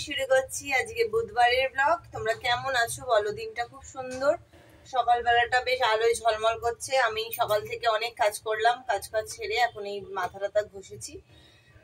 শুরু করছি আজকে বুধবারের ব্লগ। তোমরা কেমন আছো বলো? দিনটা খুব সুন্দর, সকালবেলাটা বেশ আলোয় ঝলমল করছে। আমি সকাল থেকে অনেক কাজ করলাম, কাজ ছেড়ে এখন এই মাথা টাথা ঘষেছি।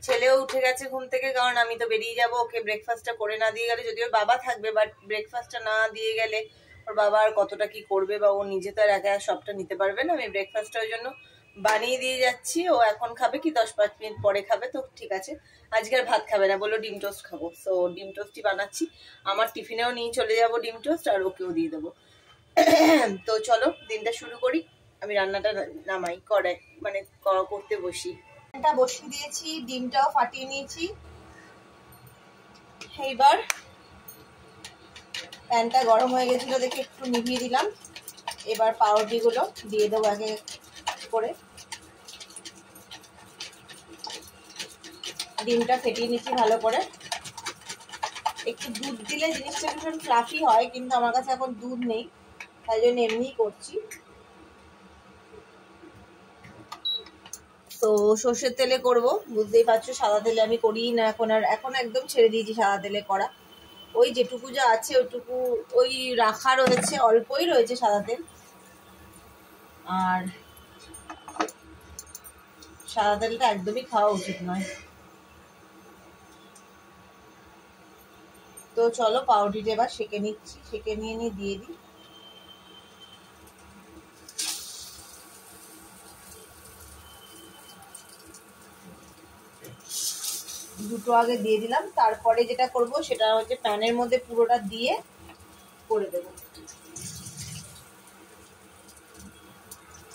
ছেলেও উঠে গেছে ঘুম থেকে, কারণ আমি তো বেরিয়ে যাবো। ওকে ব্রেকফাস্টটা করে না দিয়ে গেলে, যদিও বাবা থাকবে, বাট ব্রেকফাস্টটা না দিয়ে গেলে ওর বাবা আর কতটা কি করবে, বা ও নিজে তো আর একা সবটা নিতে পারবে না। আমি ব্রেকফাস্টটা ওই জন্য বানিয়ে দিয়ে যাচ্ছি। ও এখন খাবে কি 10-5 মিনিট পরে খাবে, তো ঠিক আছে। আজকে আর ভাত খাবে না, বললো ডিম টোস্ট খাবো, তো ডিম টোস্টই বানাচ্ছি। আমার টিফিনেও নিয়ে চলে যাবো ডিম টোস্ট, আর ওকেও দিয়ে দেবো। তো চলো দিনটা শুরু করি। আমি রান্নাটা নামাই করে মানে করতে বসি। বসিয়ে দিয়েছি, ডিমটাও ফাটিয়ে নিয়েছি। এইবার প্যানটা গরম হয়ে গেছিল দেখে একটু নিভিয়ে দিলাম। এবার পাউরুটিগুলো দিয়ে দেবো আগে করে। ডিমটা ফেটিয়ে নিচ্ছি ভালো করে। একটু দুধ দিলে জিনিসটা ভীষণ ফ্লাফি হয়, কিন্তু আমার কাছে এখন দুধ নেই, তাই জন্য এমনিই করছি। তো সর্ষের তেলে করব, বুঝতেই পারছো সাদা তেলে আমি করি না এখন একদম ছেড়ে দিয়েছি সাদা তেলে করা। ওই যেটুকু যা আছে ওইটুকু ওই রাখা রয়েছে, অল্পই রয়েছে সাদা তেল। আর সাদা তেলটা একদমই খাওয়া উচিত নয়। তো চলো পাউরুটিটা এবার সেঁকে নিচ্ছি, সেঁকে নিয়ে দিয়ে দিই। দুটো আগে দিয়ে দিলাম, তারপরে যেটা করব সেটা হচ্ছে প্যানের মধ্যে পুরোটা দিয়ে করে দেবো।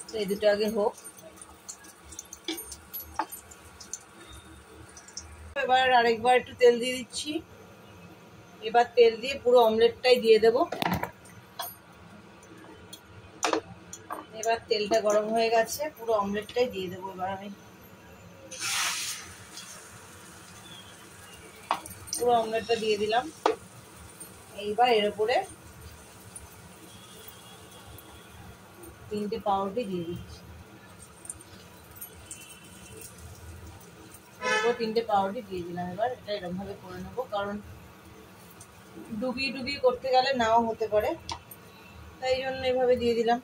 তো এই দুটো আগে হোক। এবার আরেকবার একটু তেল দিয়ে দিচ্ছি। এবার তেল দিয়ে পুরো অমলেটটাই দিয়ে দেব। এবার তেলটা গরম হয়ে গেছে, পুরো অমলেটটাই দিয়ে দেবো এবার আমি। পুরো অমলেটটা দিয়ে দিলাম। এইবার এর উপরে 3টে পাউরুটি দিয়ে দিচ্ছি। 3টে পাউরুটি দিয়ে দিলাম। এবার এটা এরকম ভাবে করে নেবো, কারণ ডুবিয়ে করতে গেলে নাও হতে পারে, তাই জন্য এভাবে দিয়ে দিলাম।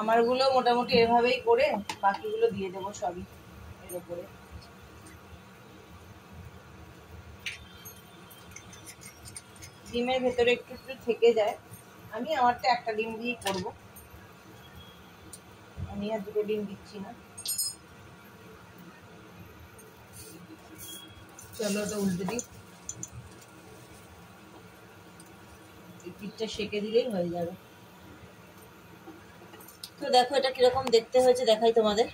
আমারগুলো মোটামুটি এভাবেই করে বাকিগুলো দিয়ে দেবো সবই এর উপরে। ডিমের ভেতরে একটু থেকে যায়, আমি আমারটা একটা ডিম দিয়েই করবো, আমি আর দুটো ডিম দিচ্ছি না। চলো ওটা উল্টে দিই, এই পিঠটা সেঁকে দিলেই হয়ে যাবে। তো দেখো এটা কিরকম দেখতে হয়েছে দেখাই তোমাদের।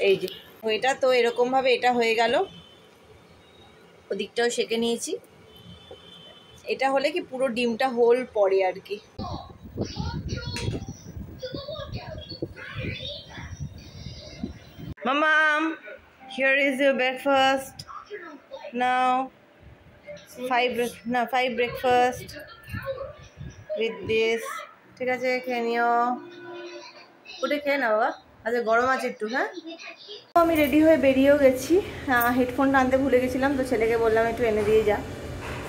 এই যে এটা তো এরকম ভাবে এটা হয়ে গেল, ওদিকটাও সেঁকে নিয়েছি। এটা হলে কি পুরো ডিমটা হোল পড়ে আর কি। মামাম, here is your breakfast now. 5 breakfast with this. ঠিক আছে, খেয়ে নিও, ওটা খেয়ে নাও বাবা। আচ্ছা গরম আছে একটু। হ্যাঁ, আমি রেডি হয়ে বেরিয়েও গেছি। হেডফোনটা আনতে ভুলে গেছিলাম, তো ছেলেকে বললাম একটু এনে দিয়ে যা।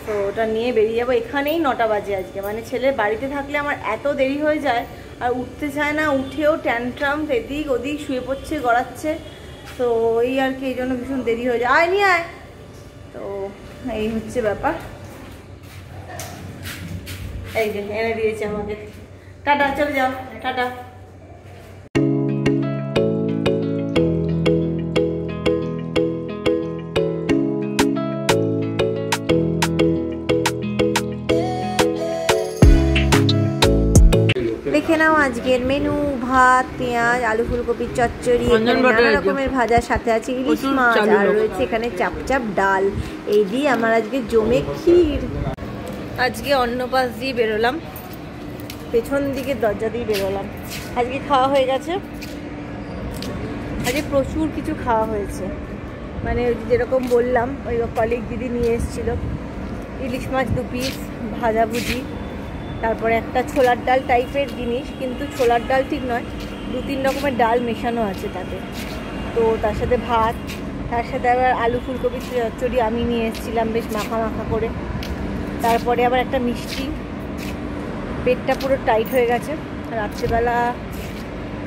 তো ওটা নিয়ে বেরিয়ে যাবো। এখানেই 9টা বাজে আজকে, মানে ছেলে বাড়িতে থাকলে আমার এত দেরি হয়ে যায়, আর উঠতে চায় না, উঠেও ট্যান্ট্রাম এদিক ওদিক শুয়ে পড়ছে, গড়াচ্ছে। তো এই আর কি, এই জন্য ভীষণ দেরি হয়ে যায়। আয় নিয়ে আয়। তো এই হচ্ছে ব্যাপার। এই যে এনে দিয়েছে আমাকে। টাটা, চলে যাও, টাটা। দেখে নাও আজকের মেনু: ভাত, পেঁয়াজ, আলু ফুলকপির চচ্চড়ি, নানা রকমের ভাজার সাথে আছে ইলিশ মাছ, আর রয়েছে এখানে চাপচাপ ডাল। এই দিয়ে আমার আজকে জমে ক্ষীর। আজকে অন্য পাশ দিয়ে বেরোলাম, পেছন দিকের দরজা দিয়ে বেরোলাম। আজকে খাওয়া হয়ে গেছে, আজকে প্রচুর কিছু খাওয়া হয়েছে। মানে যেরকম বললাম, ওই কলিগ দিদি নিয়ে এসেছিলো ইলিশ মাছ 2 পিস, ভাজাভুজি, তারপরে একটা ছোলার ডাল টাইপের জিনিস, কিন্তু ছোলার ডাল ঠিক নয়, 2-3 রকমের ডাল মেশানো আছে তাতে। তো তার সাথে ভাত, তার সাথে আবার আলু ফুলকপি চচ্চড়ি আমি নিয়ে এসেছিলাম বেশ মাখা মাখা করে। তারপরে আবার একটা মিষ্টি। পেটটা পুরো টাইট হয়ে গেছে। রাত্রিবেলা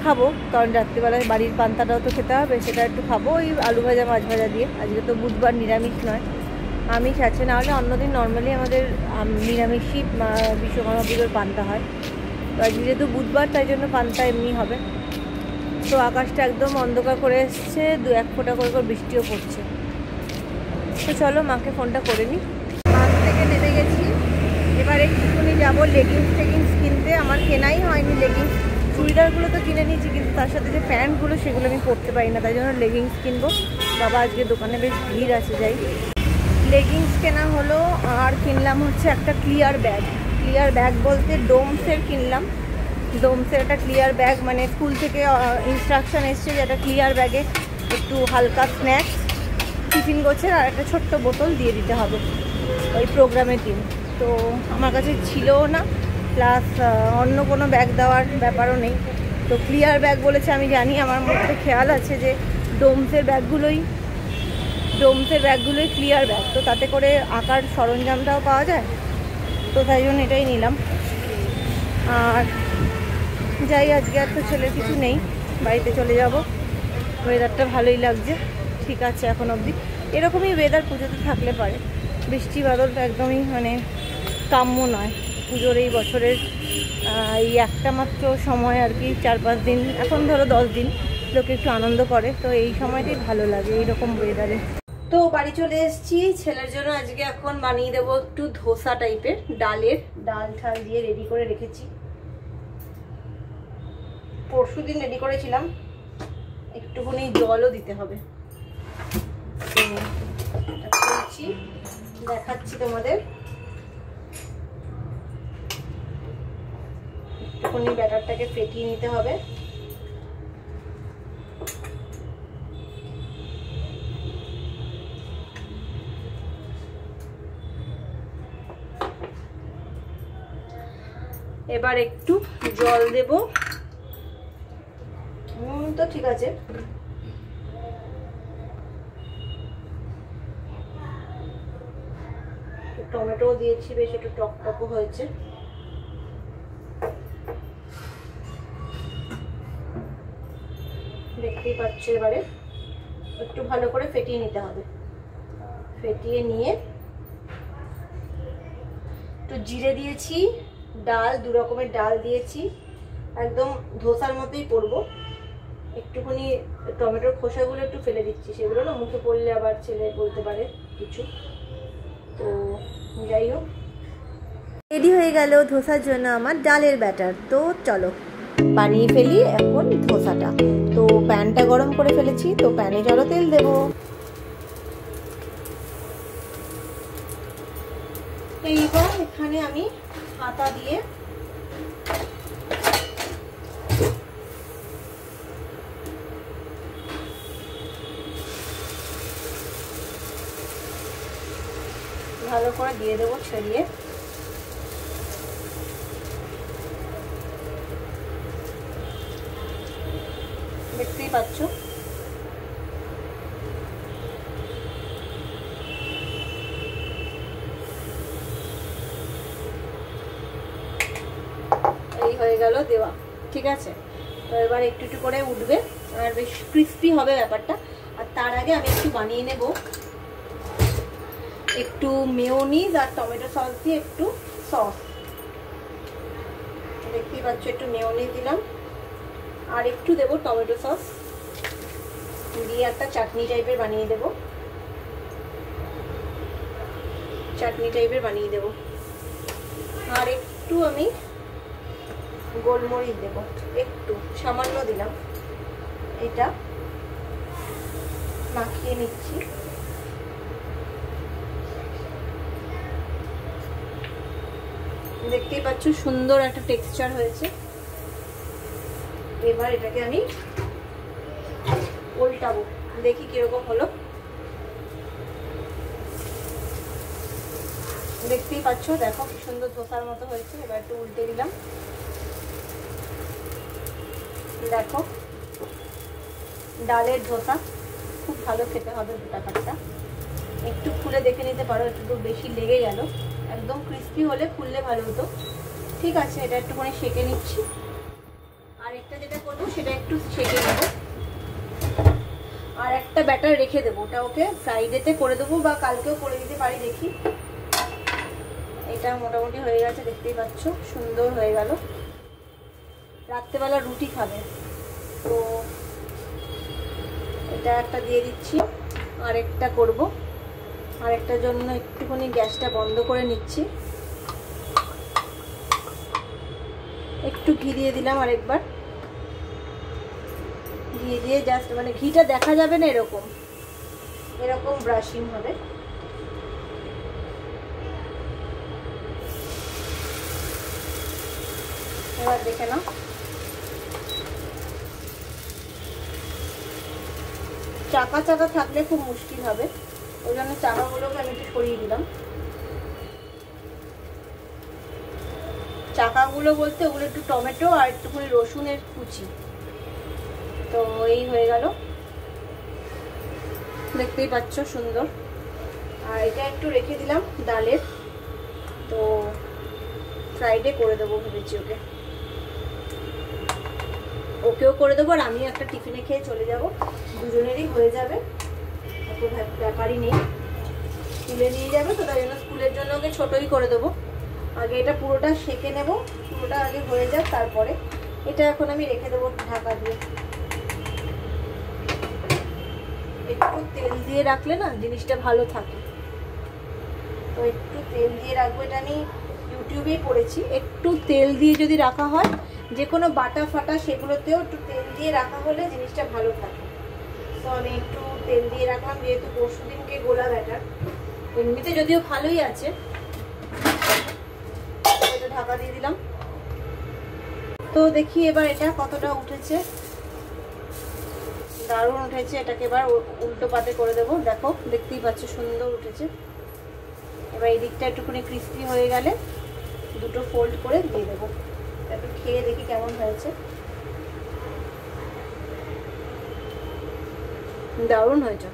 খাবো, কারণ রাত্রিবেলায় বাড়ির পান্তাটাও তো খেতে হবে, সেটা একটু খাবো ওই আলু ভাজা মাছ ভাজা দিয়ে। আজকে তো বুধবার, নিরামিষ নয়, আমিষ আছে। নাহলে অন্যদিন নর্মালি আমাদের নিরামিষই বিশ্বকর্মা পুজোর পান্তা হয়। তো আজকে যেহেতু বুধবার, তাই জন্য পান্তা এমনি হবে। তো আকাশটা একদম অন্ধকার করে এসছে, 2-1 ফোঁটা করে বৃষ্টিও পড়ছে। তো চলো মাকে ফোনটা করে নিই। বাস থেকে নেমে গেছি, এবার একটুখানি যাবো লেগিংস কিনতে। আমার কেনাই হয়নি লেগিংস। চুড়িদারগুলো তো কিনে নিয়েছি, কিন্তু তার সাথে যে প্যান্টগুলো সেগুলো আমি পরতে পারি না, তাই জন্য লেগিংস কিনবো। বাবা আজকে দোকানে বেশ ভিড় আছে, যাই। লেগিংস কেনা হলো, আর কিনলাম হচ্ছে একটা ক্লিয়ার ব্যাগ বলতে ডোমসের কিনলাম। ডোমসের একটা ক্লিয়ার ব্যাগ, মানে স্কুল থেকে ইনস্ট্রাকশন এসছে যে একটা ক্লিয়ার ব্যাগে একটু হালকা স্ন্যাক্স, টিফিন গোছের আর একটা ছোট্ট বোতল দিয়ে দিতে হবে ওই প্রোগ্রামের দিন। তো আমার কাছে ছিলও না, প্লাস অন্য কোনো ব্যাগ দেওয়ার ব্যাপারও নেই। তো ক্লিয়ার ব্যাগ বলেছে, আমি জানি, আমার মধ্যে খেয়াল আছে যে ডোমসের ব্যাগগুলোই ক্লিয়ার ব্যাগ, তো তাতে করে আঁকার সরঞ্জামটাও পাওয়া যায়। তো তাই জন্য এটাই নিলাম। আর যাই, আজকে আর তো ছেলের কিছু নেই, বাড়িতে চলে যাব। ওয়েদারটা ভালোই লাগছে, ঠিক আছে এখন অবধি। এরকমই ওয়েদার পুজোতে থাকলে পারে। বৃষ্টি বাদলটা একদমই মানে কাম্য নয় পুজোর এই বছরের এই একটা মাত্র সময় আর কি, 4-5 দিন, এখন ধরো 10 দিন লোকে একটু আনন্দ করে, তো এই সময়টাই ভালো লাগে এইরকম ওয়েদারে। তো বাড়ি চলে এসেছি। ছেলের জন্য আজকে এখন বানিয়ে দেবো একটু ধোসা টাইপের, ডাল ঠাল দিয়ে রেডি করে রেখেছি। পরশুদিন রেডি করেছিলাম, একটুখানি জলও দিতে হবে। দেখাচ্ছি তোমাদের, একটুখানি ব্যাটারটাকে ফেটিয়ে নিতে হবে। এবার একটু জল দেব, তো ঠিক আছে। টমেটো দিয়েছি, বেশ একটু টকটকও হয়েছে। দেখতেই পাচ্ছ, এবারে একটু ভালো করে ফেটিয়ে নিতে হবে। ফেটিয়ে নিয়ে একটু জিরে দিয়েছি, ডাল 2 রকমের ডাল দিয়েছি, একদম ধোসার মতোই করবো। একটুখানি টমেটোর খোসাগুলো একটু ফেলে দিচ্ছি, সেগুলো না মুখে পড়লে আবার ছেলে বলতে পারে কিছু। তো যাই হোক, রেডি হয়ে গেল ধোসার জন্য আমার ডালের ব্যাটার। তো চলো বানিয়ে ফেলি এখন ধোসাটা। তো প্যানটা গরম করে ফেলেছি, তো প্যানে জড়ো তেল দেব। এইবার এখানে আমি আটা দিয়ে ভালো করে দিয়ে দেবো ছড়িয়ে। দেখতেই পাচ্ছ, এই হয়ে গেল দেওয়া, ঠিক আছে। তো এবার একটু একটু করে উঠবে আর বেশ ক্রিস্পি হবে ব্যাপারটা। আর তার আগে আমি একটু বানিয়ে নেব একটু মেয়োনিজ আর টমেটো সস দিয়ে একটু সস। দেখতেই পাচ্ছ, একটু মেয়োনিজ দিলাম আর একটু দেবো টমেটো সস দিয়ে একটা চাটনি টাইপের বানিয়ে দেবো। আর একটু আমি গোলমরিচ দেবো, একটু সামান্য দিলাম। এটা মাখিয়ে নিচ্ছি। দেখতেই পাচ্ছ সুন্দর একটা টেক্সচার হয়েছে। এবার এটাকে আমি উল্টাবো, দেখি কিরকম হলো। দেখতেই পাচ্ছ, দেখো কি সুন্দর ধোসার মতো হয়েছে। এবার একটু উল্টে দিলাম, দেখো ডালের ধোসা খুব ভালো খেতে হবে গোটা কাঠটা। একটু খুলে দেখে নিতে পারো, একটু বেশি লেগে গেল, একদম ক্রিস্পি হলে খুললে ভালো হতো। ঠিক আছে, এটা একটুখানি সেঁকে নিচ্ছি। আর একটা যেটা করবো সেটা একটু সেঁকে নেবো, আর একটা ব্যাটার রেখে দেবো, ওটা ওকে ফ্রাইডেতে করে দেবো বা কালকেও করে দিতে পারি, দেখি। এটা মোটামুটি হয়ে গেছে, দেখতেই পাচ্ছ সুন্দর হয়ে গেল। রাত্রেবেলা রুটি খাবে তো এটা একটা দিয়ে দিচ্ছি। আর একটা করবো, আর একটার জন্য একটুখানি গ্যাসটা বন্ধ করে নিচ্ছি। একটু ঘি দিয়ে দিলাম, আরেকবার ঘি দিয়ে জাস্ট মানে ঘিটা দেখা যাবে না, এরকম এরকম ব্রাশিং হবে। এবার দেখে নাও, চাকা চাকা থাকলে খুব মুশকিল হবে, ওই জন্য চাকাগুলোকে আমি একটু সরিয়ে দিলাম। চাকাগুলো বলতে ওগুলো একটু টমেটো আর একটুখানি রসুনের কুচি। তো এই হয়ে গেল, দেখতেই পাচ্ছ সুন্দর। আর এটা একটু রেখে দিলাম ডালের, তো ফ্রাইডে করে দেবো ভেবেছি ওকে, ওকেও করে দেবো আর আমিও একটা টিফিনে খেয়ে চলে যাব, দুজনেরই হয়ে যাবে, এত ব্যাপারই নেই। স্কুলে নিয়ে যাবে তো তাই জন্য স্কুলের জন্য ওকে ছোটোই করে দেবো। আগে এটা পুরোটা সেঁকে নেব, পুরোটা আগে হয়ে যাক, তারপরে এটা এখন আমি রেখে দেবো ঢাকা দিয়ে। একটু তেল দিয়ে রাখলে না জিনিসটা ভালো থাকে, তো একটু তেল দিয়ে রাখবো। এটা আমি ইউটিউবেই পড়েছি, একটু তেল দিয়ে যদি রাখা হয় যে কোনো বাটা ফাটা সেগুলোতেও একটু তেল দিয়ে রাখা হলে জিনিসটা ভালো থাকে। তো আমি একটু তেল দিয়ে রাখলাম, যেহেতু পরশু দিনকে গোলা ব্যাটার, এমনিতে যদিও ভালোই আছে। এটা ঢাকা দিয়ে দিলাম, তো দেখি এবার এটা কতটা উঠেছে। দারুণ উঠেছে, এটাকে এবার উল্টো পাতে করে দেবো। দেখো দেখতেই পাচ্ছ সুন্দর উঠেছে। এবার এই দিকটা একটুখানি ক্রিস্পি হয়ে গেলে দুটো ফোল্ড করে দিয়ে দেবো, একটু খেয়ে দেখি কেমন হয়েছে। দারুণ হয়েছে,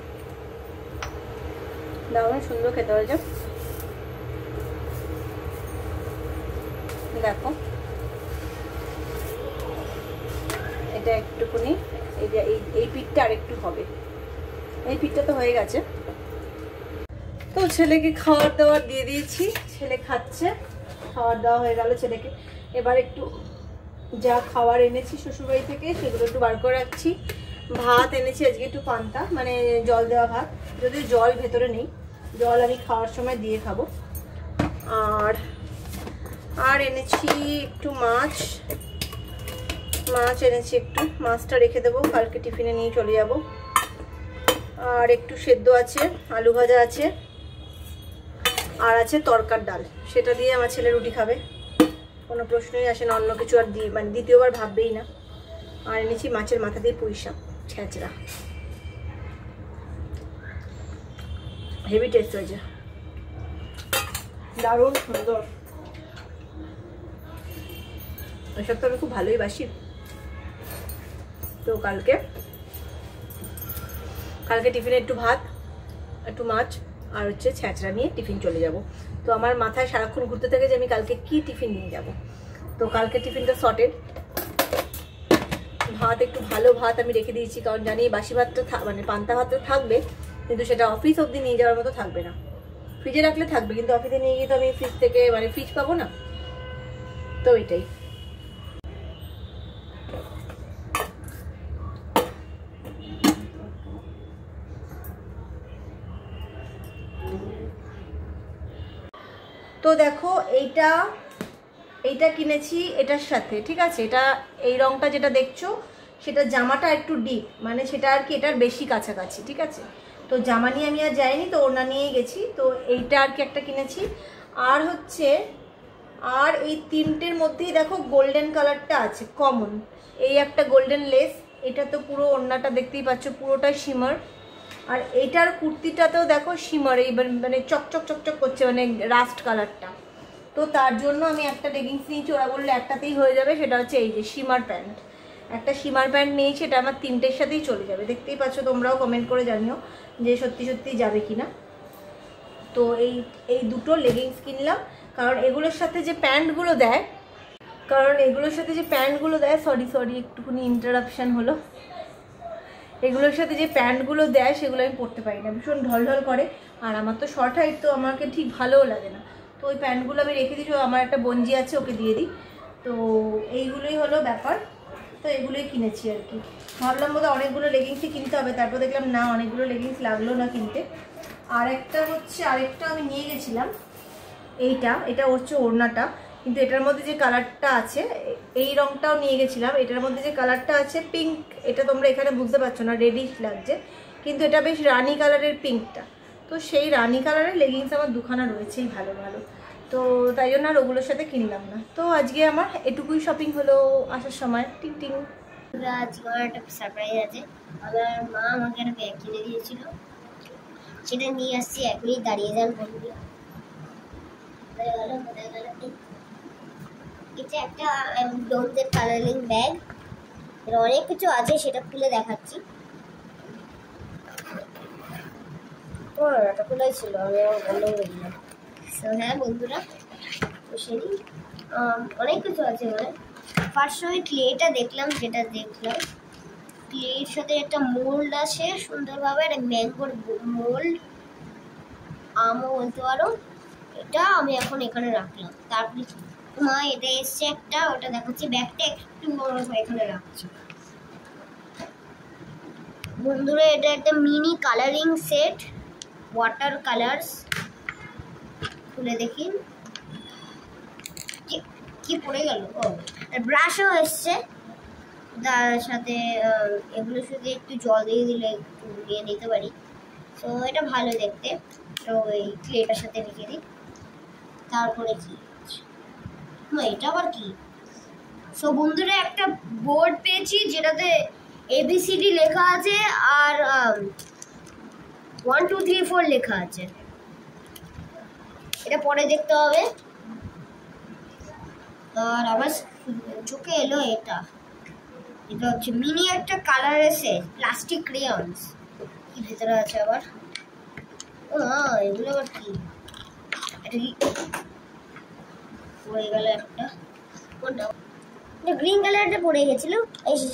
দারুণ সুন্দর খেতে হয়েছে। দেখো এটা একটুখানি এই পিঠটা আর একটু হবে, এই পিঠটা তো হয়ে গেছে। তো ছেলেকে খাবার দাবার দিয়ে দিয়েছি, ছেলে খাচ্ছে, খাবার দেওয়া হয়ে গেল ছেলেকে। এবার একটু যা খাবার এনেছি শ্বশুরবাড়ি থেকে সেগুলো একটু বার করে রাখছি। ভাত এনেছি আজকে একটু পান্তা, মানে জল দেওয়া ভাত, যদি জল ভেতরে নেই, জল আমি খাওয়ার সময় দিয়ে খাবো। আর এনেছি একটু মাছ এনেছি, একটু মাছটা রেখে দেবো, কালকে টিফিনে নিয়ে চলে যাব। আর একটু সেদ্ধ আছে, আলু ভাজা আছে, আর আছে তরকার ডাল, সেটা দিয়ে আমার ছেলে রুটি খাবে, কোনো প্রশ্নই আসে না। অন্য কিছু আর মানে দ্বিতীয়বার ভাববেই না। আর এনেছি মাছের মাথা দিয়ে পুঁই শাক ছেঁচড়া, হেভি টেস্ট হয়েছে, দারুণ সুন্দর। ওইসব তো আমি খুব ভালোই বাসি। তো কালকে টিফিনে একটু ভাত, একটু মাছ আর হচ্ছে ছেঁচড়া নিয়ে টিফিন চলে যাব। তো আমার মাথায় সারাক্ষণ ঘুরতে থাকে যে আমি কালকে কি টিফিন নিয়ে যাব। তো কালকে টিফিনটা সর্টেড। ভাত একটু ভালো ভাত আমি রেখে দিয়েছি, কারণ জানি বাসি ভাতটা মানে পান্তা ভাতটা থাকবে, কিন্তু সেটা অফিস অবধি নিয়ে যাওয়ার মতো থাকবে না। ফ্রিজে রাখলে থাকবে, কিন্তু অফিসে নিয়ে গিয়ে তো আমি ফ্রিজ থেকে মানে ফ্রিজ পাবো না, তো এটাই। তো দেখো এইটা কিনেছি এটার সাথে, ঠিক আছে। এটা এই রংটা যেটা দেখছো সেটা জামাটা একটু ডিপ, মানে সেটা আর কি এটার বেশি কাছাকাছি, ঠিক আছে। তো জামা নিয়ে আমি আর যাইনি, তো ওড়না নিয়েই গেছি। তো এইটা আর কি একটা কিনেছি। আর হচ্ছে আর এই তিনটের মধ্যেই দেখো গোল্ডেন কালারটা আছে কমন, এই একটা গোল্ডেন লেস, এটা তো পুরো ওড়নাটা দেখতেই পাচ্ছ পুরোটাই শিমার। আর এইটার কুর্তিটাতেও দেখো শিমার, এই মানে চকচক চকচক করছে, মানে রাস্ট কালারটা। তো তার জন্য আমি একটা লেগিংস নিয়েছি, ওরা বললে একটাতেই হয়ে যাবে, সেটা হচ্ছে এই যে শিমার প্যান্ট। একটা শিমার প্যান্ট নিয়েছি, এটা আমার 3টের সাথেই চলে যাবে। দেখতেই পাচ্ছ, তোমরাও কমেন্ট করে জানিও যে সত্যি সত্যি যাবে কি না। তো এই দুটো লেগিংস কিনলাম, কারণ এগুলোর সাথে যে প্যান্টগুলো দেয়, সরি একটুখানি ইন্টারাপশান হলো। এগুলোর সাথে যে প্যান্টগুলো দেয় সেগুলো আমি পরতে পারি না, ভীষণ ঢলঢল করে। আর আমার তো শর্ট হাইট, তো আমাকে ঠিক ভালোও লাগে না। তো ওই প্যান্টগুলো আমি রেখে দিয়েছি, আমার একটা বঞ্জি আছে, ওকে দিয়ে দিই। তো এইগুলোই হলো ব্যাপার। তো এগুলোই কিনেছি আর কি। ভাবলাম বোধহয় অনেকগুলো লেগিংসই কিনতে হবে, তারপর দেখলাম না, অনেকগুলো লেগিংস লাগলো না কিনতে। আরেকটা আমি নিয়ে গেছিলাম, এটা হচ্ছে ওড়নাটা, কিন্তু এটার মধ্যে যে কালারটা আছে, এই রংটাও নিয়ে গেছিলাম। এটার মধ্যে যে কালারটা আছে পিঙ্ক, এটা তোমরা এখানে বুঝতে পারছো না, রেডিশ লাগছে, কিন্তু এটা বেশ রানি কালারের পিঙ্কটা। তো সেই রানি কালারের লেগিংস আমার দুখানা রয়েছেই ভালো ভালো, তো তাই জন্য আর ওগুলোর সাথে কিনলাম না। তো আজকে আমার এটুকুই শপিং হলো আসার সময়। টিং টিং। আজকে আমার একটা সারপ্রাইজ আছে। আমার মা আমাকে একটা ব্যাগ কিনে দিয়েছিল, সেটা নিয়ে আসছি। এখনই দাঁড়িয়ে যান বন্ধুরা। এটা একটা ডোমদের কালারিং ব্যাগ, এর অনেক কিছু আছে, সেটা খুলে দেখাচ্ছি। এটা খোলাই ছিল, আমি বন্ধ করে দিলাম। হ্যাঁ বন্ধুরা, তো সেই অনেক কিছু আছে মানে। ফার্স্ট আমি ক্লেটা দেখলাম, ক্লের সাথে একটা মোল্ড আছে সুন্দরভাবে, একটা ম্যাঙ্গোর মোল্ড, আমও বলতে পারো। এটা আমি এখন এখানে রাখলাম। তারপরে মা এটা এসছে একটা, ওটা দেখাচ্ছি। ব্যাগটা একটু এখানে রাখছি বন্ধুরা। এটা একটা mini colouring set, water colours. খুলে দেখি কি পড়ে গেল। ব্রাশও এসছে তার সাথে। এগুলো শুধু একটু জল দিয়ে দিলে একটু নিয়ে নিতে পারি, তো এটা ভালো দেখতে। তো এই ক্লেটার সাথে রেখে দিই। তারপরে কি এটা আবার কি? সো বন্ধুরা, একটা বোর্ড পেয়েছি যেটাতে ABCD লেখা আছে আর 1 2 3 4 লেখা আছে। এটা পরে দেখতে হবে। আর আবার চোখে এলো এটা হচ্ছে মিনি একটা কালার এসে প্লাস্টিক ক্রেয়ন্স। কি ভেতরে আছে আবার? এগুলো আবার কি? এটা কি পড়ে গেল একটা? কোনটা? গ্রিন কালারটা পড়ে গেছিল,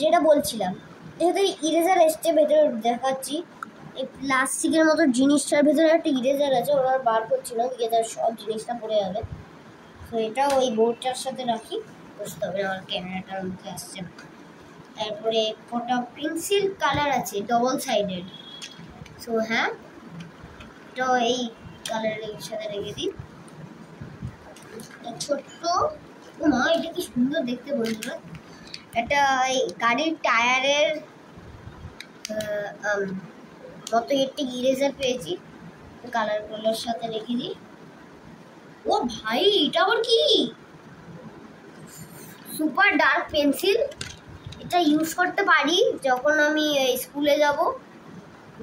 যেটা বলছিলাম। যেহেতু ইরেজার এসছে, ভেতরে দেখাচ্ছি। এই প্লাস্টিকের মতো জিনিসটার ভেতরে একটা ইরেজার আছে, ওরা বার করছিল, ইরেজার সব জিনিসটা পড়ে যাবে। তো এটা ওই বোর্ডটার সাথে রাখি, বুঝতে হবে। আমার ক্যামেরাটার মুখে আসছে না। তারপরে কটা পেন্সিল কালার আছে, ডবল সাইডেড। সো হ্যাঁ, তো এই কালারের সাথে রেখে দিই। ছোট্ট, ও মা, এটা কি সুন্দর দেখতে বন্ধুরা। একটা এই গাড়ির টায়ারের মতো একটা ইরেজার পেয়েছি, কালারগুলোর সাথে রেখে দিই। ও ভাই, এটা আবার কি? Super dark pencil. এটা ইউজ করতে পারি যখন আমি স্কুলে যাব।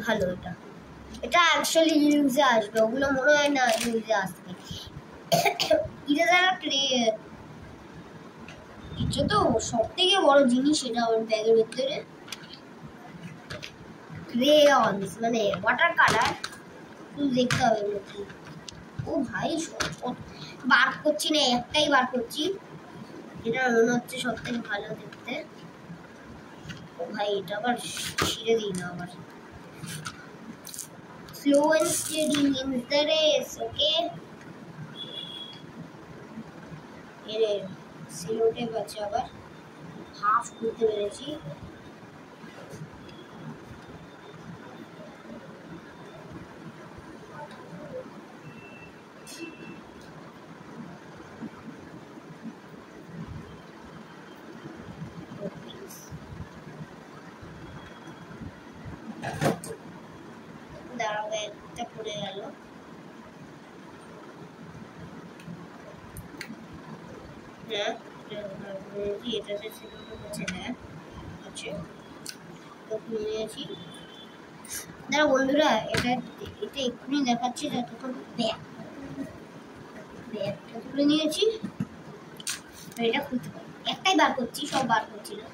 ভালো, এটা অ্যাকচুয়ালি ইউজে আসবে, ওগুলো মনে হয় না ইউজে আসবে। ইরেজার এটা তো সব থেকে বড় জিনিস, এটা আমার ব্যাগের ভিতরে। ক্রেয়ন্স মানে ওয়াটার কালার, দেখতে হবে এগুলো কি। ও ভাই, বার করছি না, একটাই বার করছি, এটা মনে হচ্ছে সব থেকে ভালো দেখতে। ও ভাই, এটা আবার ছিঁড়ে দিই না আবার। Slow and steady in the race, okay. এর সিলোটেপ আছে, আবার হাফ করতে পেরেছি। দাঁড়াও, একটা পড়ে গেল। হ্যাঁ, এটাতে সিলোটেপ আছে। হ্যাঁ আছে, তো নিয়েছি। দাঁড়া বন্ধুরা, এটা এক্ষুনি দেখাচ্ছি। যতক্ষণ ব্যাগটা তুলে নিয়েছি, এটা খুলতে পারি। একটাই বার করছি, সব বার করছি না।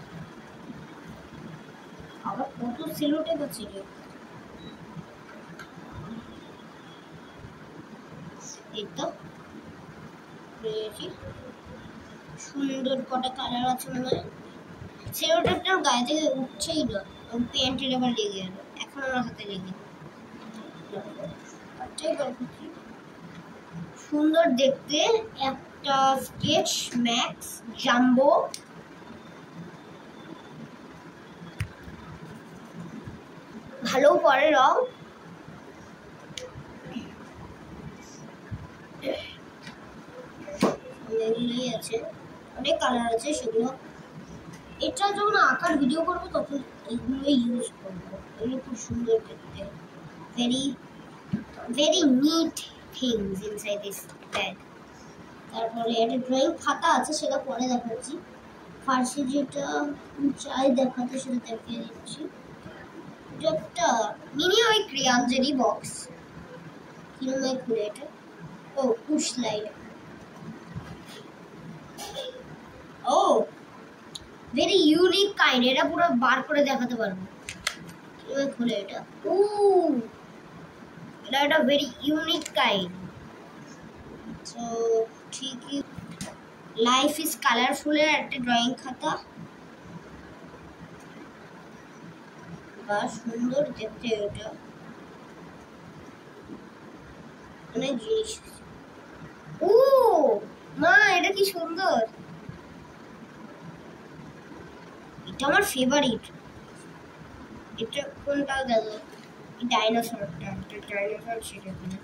কত সিলুটে পাচ্ছি রে। এই তো পেয়েছি, সুন্দর কটা কালার আছে মনে হয়। সেলোটেপটার গায়ে থেকে উঠছেই না, প্যান্টের আবার লেগে গেল, এখন আমার হাতে লেগে সুন্দর দেখতে একটা স্কেচ ম্যাক্স জাম্বো, ভালো পরে রং, এগুলোই আছে, অনেক কালার আছে সেগুলো। এটা যখন আঁকার ভিডিও করবো তখন এগুলো ইউজ করবো, এগুলো খুব সুন্দর দেখতে, very very neat things inside this bag. তারপরে একটা ড্রয়িং খাতা আছে, সেটা পরে দেখাচ্ছি। ফার্স্টে যেটা চাই দেখাতে সেটা দেখিয়ে দিচ্ছি। একটা মিনি ওই ক্রিয়াঞ্জলি বক্স, কিরকম খুলে এটা, ও পুশ লাইট, ও ভেরি ইউনিক কাইন্ড, এটা পুরো বার করে দেখাতে পারবো কিভাবে খুলে এটা। ও এটা একটা ভেরি ইউনিক কাইন্ড। তো ঠিকই, লাইফ ইজ কালারফুল এর একটা ড্রয়িং খাতা, বা সুন্দর দেখতে, এটা অনেক জিনিস। ও মা, এটা কি সুন্দর, এটা আমার ফেভারিট। এটা কোনটা গেল, ডাইনোসরটা, ডাইনোসর সেটা কিনা,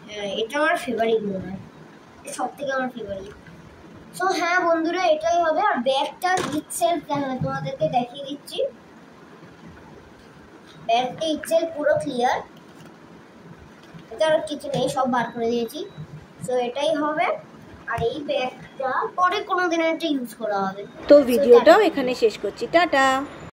হ্যাঁ এটা আমার ফেভারিট মনে হয়, সব থেকে আমার ফেভারিট। সো হ্যাঁ বন্ধুরা, এটাই হবে। আর ব্যাগটা ইটসেলফ তোমাদেরকে দেখিয়ে দিচ্ছি, ব্যাগটা ইটসেলফ পুরো ক্লিয়ার, এটা আর কিছু নেই, সব বার করে দিয়েছি। সো এটাই হবে, আর এই ব্যাগটা পরে কোনো দিন একটা ইউজ করা হবে। তো ভিডিওটাও এখানে শেষ করছি, টাটা।